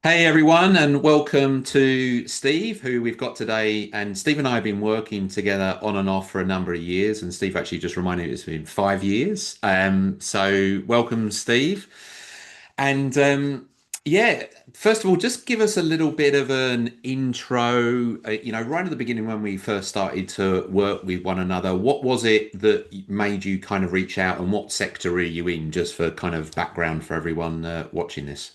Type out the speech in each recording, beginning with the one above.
Hey everyone, and welcome to Steve, who we've got today. And Steve and I have been working together on and off for a number of years. And Steve actually just reminded me it's been 5 years. So welcome, Steve. And yeah, first of all, just give us a little bit of an intro. Right at the beginning when we first started to work with one another, what was it that made you kind of reach out, and what sector are you in? Just for kind of background for everyone watching this.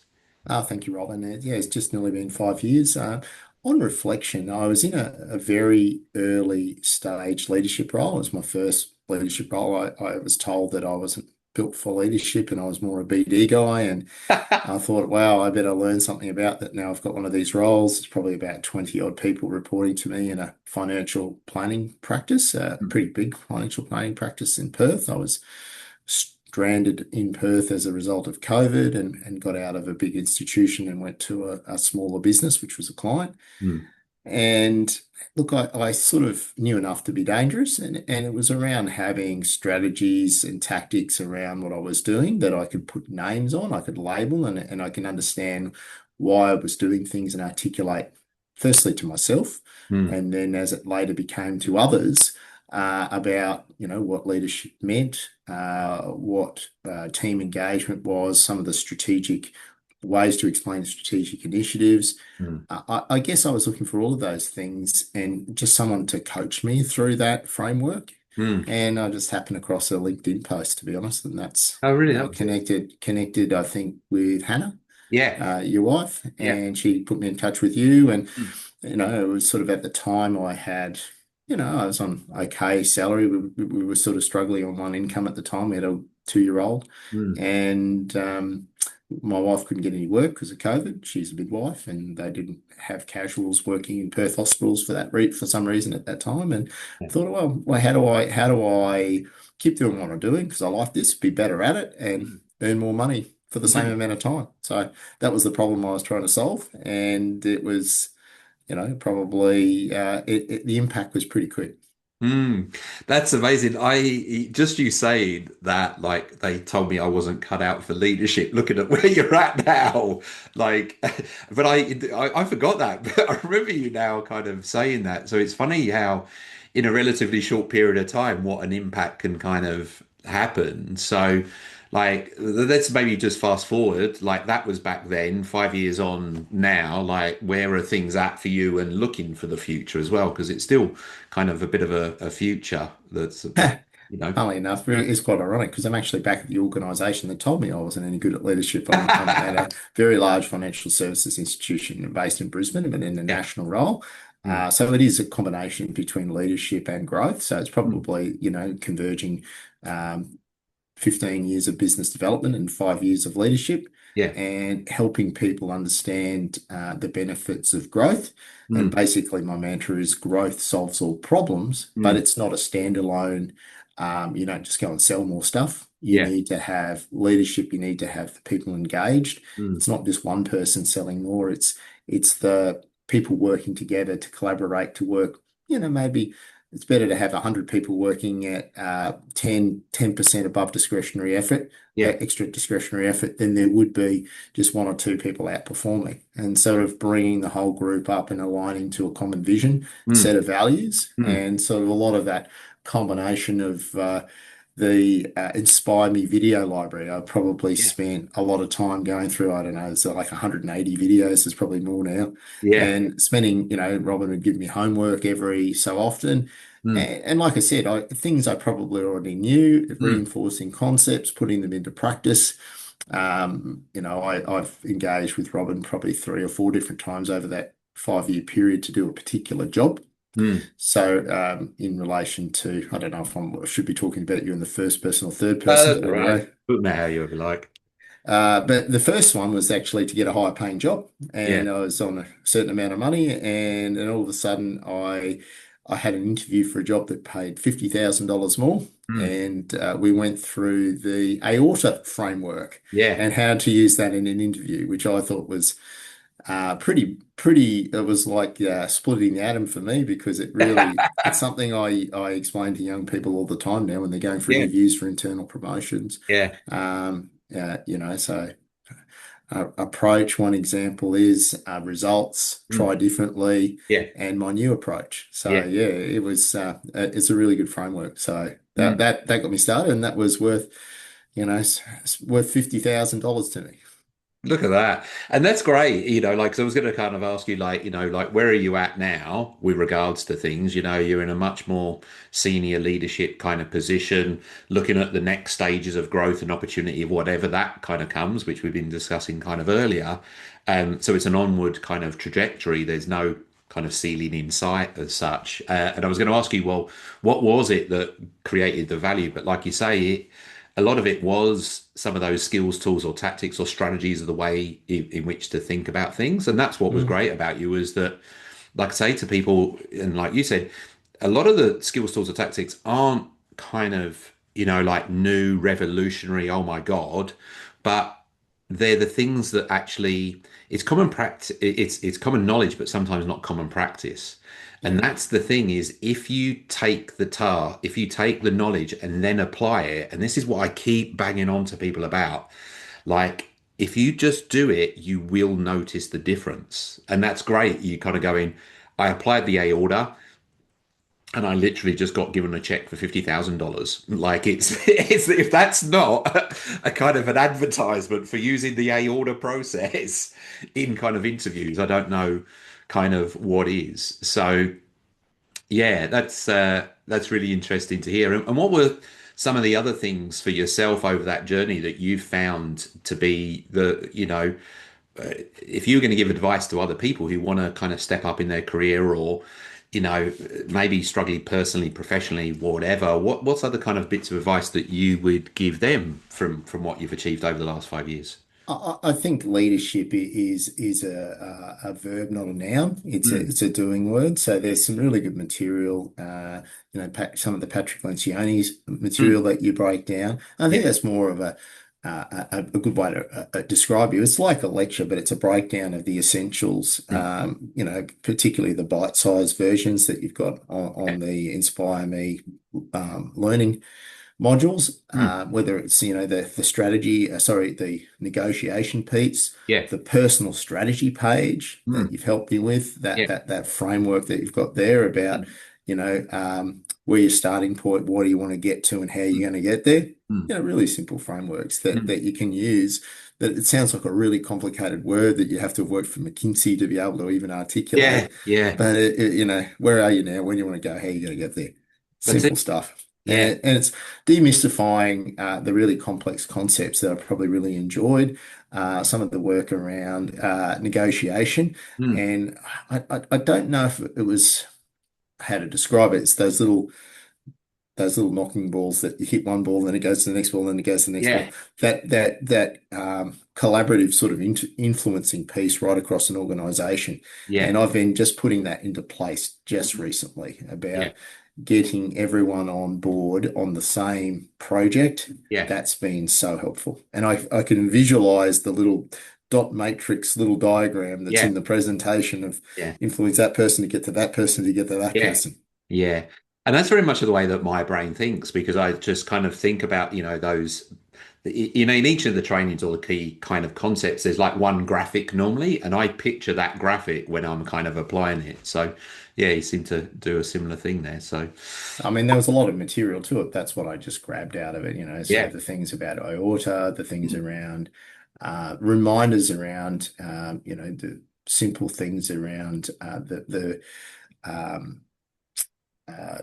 Thank you, Robin. Yeah, it's just nearly been 5 years. On reflection, I was in a very early stage leadership role. It was my first leadership role. I was told that I wasn't built for leadership and I was more a BD guy. And I thought, wow, I better learn something about that. Now I've got one of these roles. It's probably about 20 odd people reporting to me in a financial planning practice, a pretty big financial planning practice in Perth. I was stranded in Perth as a result of COVID and got out of a big institution and went to a smaller business, which was a client. Mm, And look, I sort of knew enough to be dangerous, and it was around having strategies and tactics around what I was doing that I could put names on, I could label, and I can understand why I was doing things and articulate, firstly to myself, mm, and then as it later became to others, about what leadership meant, what team engagement was, some of the strategic ways to explain strategic initiatives. mm. I guess I was looking for all of those things and just someone to coach me through that framework. Mm. And I just happened across a LinkedIn post, to be honest, and that's Oh, really? That was it. connected, I think, with Hannah, Yeah. your wife, Yeah. and she put me in touch with you. And Mm. it was sort of at the time I was on okay salary. We were sort of struggling on one income at the time. We had a 2-year-old, Mm. and my wife couldn't get any work because of COVID. She's a midwife, and they didn't have casuals working in Perth hospitals for that re for some reason at that time. And Yeah. I thought, well, how do I keep doing what I'm doing? Because I like this, be better at it, and Mm. earn more money for the same Mm. amount of time. So that was the problem I was trying to solve, and it was, probably the impact was pretty quick. Mm. That's amazing. I just you saying that, like they told me I wasn't cut out for leadership. Looking at where you're at now, like, but I forgot that. But I remember you now kind of saying that. So it's funny how, in a relatively short period of time, what an impact can kind of happen. So. Like, let's maybe just fast forward. Like, that was back then, 5 years on now. Like, where are things at for you and looking for the future as well? Because it's still kind of a bit of a future that's, you know. Funnily enough, it's quite ironic because I'm actually back at the organisation that told me I wasn't any good at leadership. I'm at a very large financial services institution based in Brisbane, but in a Yeah. national role. Mm, So it is a combination between leadership and growth. So it's mm. probably, converging um, 15 years of business development and 5 years of leadership, Yeah. and helping people understand the benefits of growth. And Mm, basically, my mantra is growth solves all problems, but mm. it's not a standalone. You don't just go and sell more stuff. You Yeah. need to have leadership. You need to have the people engaged. Mm, It's not just one person selling more. It's the people working together to collaborate to work. Maybe it's better to have 100 people working at 10% above discretionary effort, yeah. extra discretionary effort, than there would be just one or two people outperforming. And sort of bringing the whole group up and aligning to a common vision, Mm, set of values, mm. and sort of a lot of that combination of the InspireMe video library. I probably Yeah. spent a lot of time going through, I don't know, it's like 180 videos, there's probably more now, Yeah. and spending, Robin would give me homework every so often. Mm, And like I said, things I probably already knew, mm. reinforcing concepts, putting them into practice. I've engaged with Robin probably 3 or 4 different times over that 5-year period to do a particular job. Mm. So, in relation to, I don't know if I should be talking about you in the first person or third person, That's but all right. anyway. Put me how you ever like. But the first one was actually to get a higher paying job, Yeah. and I was on a certain amount of money, and then all of a sudden I had an interview for a job that paid $50,000 more, Mm. and we went through the aorta framework Yeah. and how to use that in an interview, which I thought was pretty. It was like splitting the atom for me because it's something I explain to young people all the time now when they're going for Yeah. interviews for internal promotions. Yeah. So approach. One example is results, Mm. try differently, Yeah. and my new approach. So Yeah. yeah, it's a really good framework. So Mm. that got me started, and that was worth, it's worth $50,000 to me. Look at that. And that's great. Like, so I was going to kind of ask you, like, like, where are you at now with regards to things? You're in a much more senior leadership kind of position, looking at the next stages of growth and opportunity, whatever that kind of comes, which we've been discussing kind of earlier. So it's an onward kind of trajectory. There's no kind of ceiling in sight as such. And I was going to ask you, well, what was it that created the value? But like you say, a lot of it was some of those skills, tools, or tactics or strategies of the way in which to think about things. And that's what was Mm, great about you is that, like I say to people, and like you said, a lot of the skills, tools, or tactics aren't kind of, like new, revolutionary, oh my God, but they're the things that actually it's common practice, it's common knowledge, but sometimes not common practice. And yeah. that's the thing is if you take the knowledge and then apply it, and this is what I keep banging on to people about, like if you just do it, you will notice the difference. And that's great. You kind of go in, I applied the A order and I literally just got given a check for $50,000. Like it's if that's not a kind of an advertisement for using the A order process in kind of interviews, I don't know kind of what is. So yeah, that's really interesting to hear. And what were some of the other things for yourself over that journey that you found to be if you're going to give advice to other people who want to kind of step up in their career or, maybe struggling personally, professionally, whatever, what's other kind of bits of advice that you would give them from what you've achieved over the last 5 years? I think leadership is a verb, not a noun. Mm, It's a doing word. So there's some really good material. Some of the Patrick Lencioni's material mm, that you break down. I think yeah, that's more of a good way to describe you. It's like a lecture, but it's a breakdown of the essentials. mm, Particularly the bite-sized versions that you've got yeah, on the InspireMe learning modules, mm, whether it's the strategy, sorry, the negotiation piece, yeah, the personal strategy page that mm, you've helped me with, yeah, that framework that you've got there about mm, where your starting point, what do you want to get to, and how you're going to get there. mm, Really simple frameworks that mm. that you can use. That it sounds like a really complicated word that you have to have worked for McKinsey to be able to even Yeah, articulate. yeah, But where are you now? Where do you want to go? How are you going to get there? that's Simple it. stuff. Yeah, And it's demystifying the really complex concepts that I probably really enjoyed. Some of the work around negotiation. mm, And I don't know if it was how to describe it. It's those little knocking balls that you hit one ball, then it goes to the next ball, then it goes to the next ball. yeah, That collaborative sort of influencing piece right across an organization. yeah, And I've been just putting that into place just recently yeah, about getting everyone on board on the same project. yeah, That's been so helpful. And I can visualize the little dot matrix little diagram that's yeah, in the presentation of yeah, influence that person to get to that person to get to that yeah, person. yeah. And that's very much the way that my brain thinks because I just kind of think about, those, in each of the trainings or the key kind of concepts, there's like one graphic normally, and I picture that graphic when I'm kind of applying it. So, yeah, you seem to do a similar thing there. So, I mean, there was a lot of material to it. That's what I just grabbed out of it. So yeah, the things about aorta, the things mm, around reminders around, the simple things around um, uh,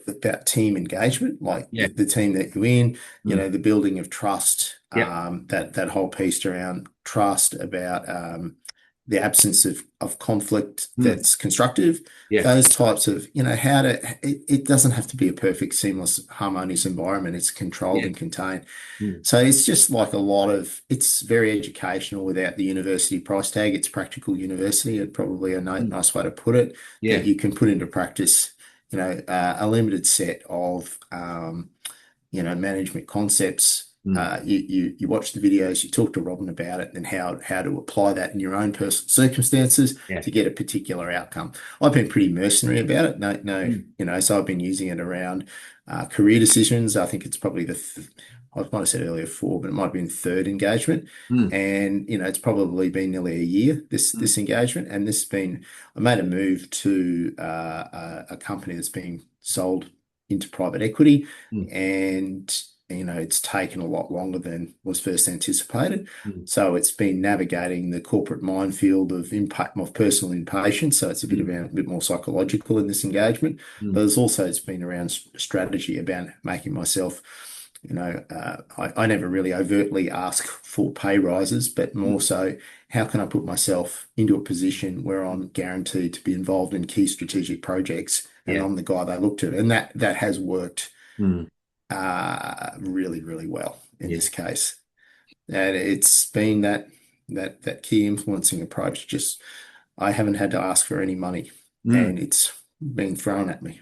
about team engagement, like yeah, the team that you're in, mm, the building of trust, yeah, that whole piece around trust, about the absence of conflict mm, that's constructive, yeah, those types of, how to, it doesn't have to be a perfect, seamless, harmonious environment. It's controlled yeah, and contained. mm, So it's just like it's very educational without the university price tag. It's practical university. It's probably a mm, nice way to put it that yeah, you can put into practice, a limited set of, management concepts. mm, You watch the videos, you talk to Robin about it and how to apply that in your own personal circumstances yeah, to get a particular outcome. I've been pretty mercenary about it. No, mm, so I've been using it around career decisions. I think it's probably I might have said earlier four, but it might have been third engagement. Mm, And, it's probably been nearly a year, mm, this engagement. And I made a move to a company that's being sold into private equity. mm, And, it's taken a lot longer than was first anticipated. mm, So it's been navigating the corporate minefield of impact of personal impatience. So it's a bit more psychological in this engagement, mm, but it's been around strategy about making myself. I never really overtly ask for pay rises, but more mm. so, how can I put myself into a position where I'm guaranteed to be involved in key strategic projects, and Yeah. I'm the guy they look to, and that has worked Mm, really, really well in yeah. this case. And it's been that key influencing approach. Just I haven't had to ask for any money, Mm. and it's been thrown at me.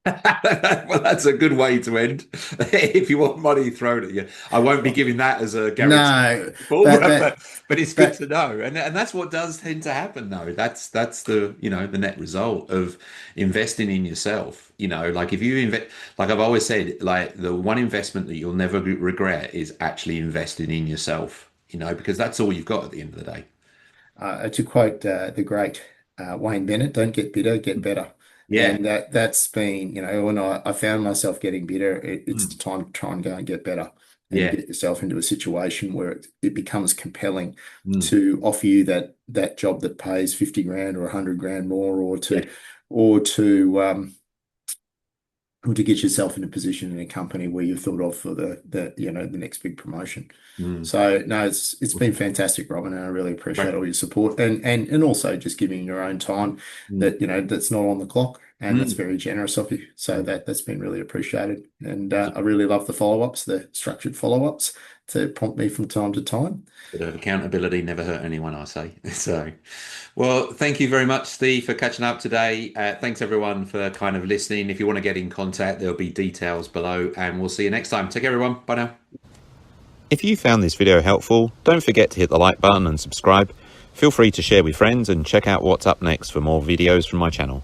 Well, that's a good way to end. If you want money thrown at you, I won't be Well, giving that as a guarantee no, forward, but but but it's good to but know, and that's what does tend to happen, though. That's the the net result of investing in yourself. Like if you invest, like I've always said, like the one investment that you'll never regret is actually investing in yourself. Because that's all you've got at the end of the day. To quote the great Wayne Bennett, "Don't get bitter, get better." Yeah. And that's been, when I found myself getting bitter, it's the Mm. time to try and go and get better and Yeah. get yourself into a situation where it becomes compelling Mm. to offer you that job that pays 50 grand or 100 grand more, Yeah. or to or to get yourself in a position in a company where you're thought of for the next big promotion. Mm. So no, it's been fantastic, Robin, and I really appreciate Right. all your support and also just giving your own time Mm. that's not on the clock, and that's Mm. very generous of you. So Mm. that's been really appreciated, and I really love the follow-ups, the structured follow-ups to prompt me from time to time. Bit of accountability never hurt anyone, I say. So, well, thank you very much, Steve, for catching up today. Thanks everyone for kind of listening. If you want to get in contact, there'll be details below, and we'll see you next time. Take care, everyone. Bye now. If you found this video helpful, don't forget to hit the like button and subscribe. Feel free to share with friends and check out what's up next for more videos from my channel.